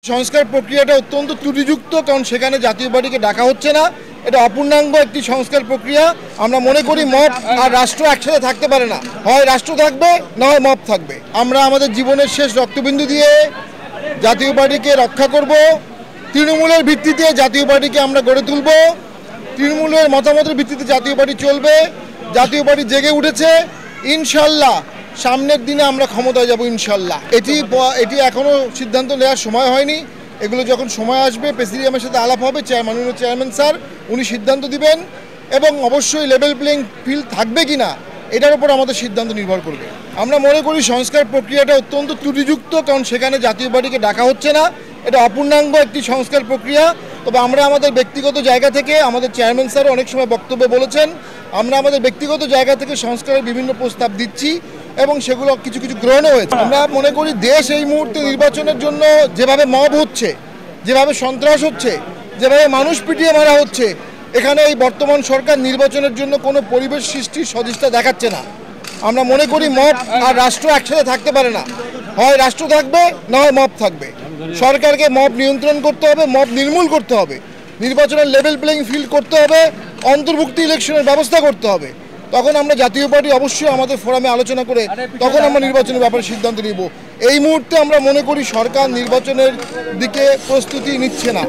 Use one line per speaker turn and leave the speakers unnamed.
সংস্কার প্রক্রিয়াটা অত্যন্ত ত্রুটিযুক্ত, কারণ সেখানে জাতীয় পার্টিকে ডাকা হচ্ছে না। এটা অপূর্ণাঙ্গ একটি সংস্কার প্রক্রিয়া। আমরা মনে করি মব আর রাষ্ট্র একসাথে থাকতে পারে না, হয় রাষ্ট্র থাকবে না হয় মব থাকবে। আমরা আমাদের জীবনের শেষ রক্তবিন্দু দিয়ে জাতীয় পার্টিকে রক্ষা করব। তৃণমূলের ভিত্তিতে জাতীয় পার্টিকে আমরা গড়ে তুলব। তৃণমূলের মতামতের ভিত্তিতে জাতীয় পার্টি চলবে। জাতীয় পার্টি জেগে উঠেছে, ইনশাল্লাহ সামনের দিনে আমরা ক্ষমতায় যাব ইনশাল্লাহ। এটি এখনও সিদ্ধান্ত নেওয়ার সময় হয়নি। এগুলো যখন সময় আসবে প্রেসিডিয়ামের সাথে আলাপ হবে, মাননীয় চেয়ারম্যান স্যার উনি সিদ্ধান্ত দিবেন, এবং অবশ্যই লেভেল প্লেইং ফিল্ড থাকবে কি না এটার উপর আমাদের সিদ্ধান্ত নির্ভর করবে। আমরা মনে করি সংস্কার প্রক্রিয়াটা অত্যন্ত ত্রুটিযুক্ত, কারণ সেখানে জাতীয় পার্টিকে ডাকা হচ্ছে না। এটা অপূর্ণাঙ্গ একটি সংস্কার প্রক্রিয়া। তবে আমরা আমাদের ব্যক্তিগত জায়গা থেকে, আমাদের চেয়ারম্যান স্যারও অনেক সময় বক্তব্যে বলেছেন, আমরা আমাদের ব্যক্তিগত জায়গা থেকে সংস্কারের বিভিন্ন প্রস্তাব দিচ্ছি এবং সেগুলো কিছু কিছু গ্রহণও হয়েছে। আমরা মনে করি দেশ এই মুহূর্তে নির্বাচনের জন্য যেভাবে মব হচ্ছে, যেভাবে সন্ত্রাস হচ্ছে, যেভাবে মানুষ পিটিয়ে মারা হচ্ছে, এখানে এই বর্তমান সরকার নির্বাচনের জন্য কোনো পরিবেশ সৃষ্টির সদিচ্ছা দেখাচ্ছে না। আমরা মনে করি মব আর রাষ্ট্র একসাথে থাকতে পারে না, হয় রাষ্ট্র থাকবে না হয় মব থাকবে। সরকারকে মব নিয়ন্ত্রণ করতে হবে, মব নির্মূল করতে হবে, নির্বাচনের লেভেল প্লেইং ফিল্ড করতে হবে, অন্তর্ভুক্তি ইলেকশনের ব্যবস্থা করতে হবে। তখন আমরা জাতীয় পার্টি অবশ্যই আমাদের ফোরামে আলোচনা করে তখন আমরা নির্বাচনের ব্যাপারে সিদ্ধান্ত নিব। এই মুহূর্তে আমরা মনে করি সরকার নির্বাচনের দিকে প্রস্তুতি নিচ্ছে না।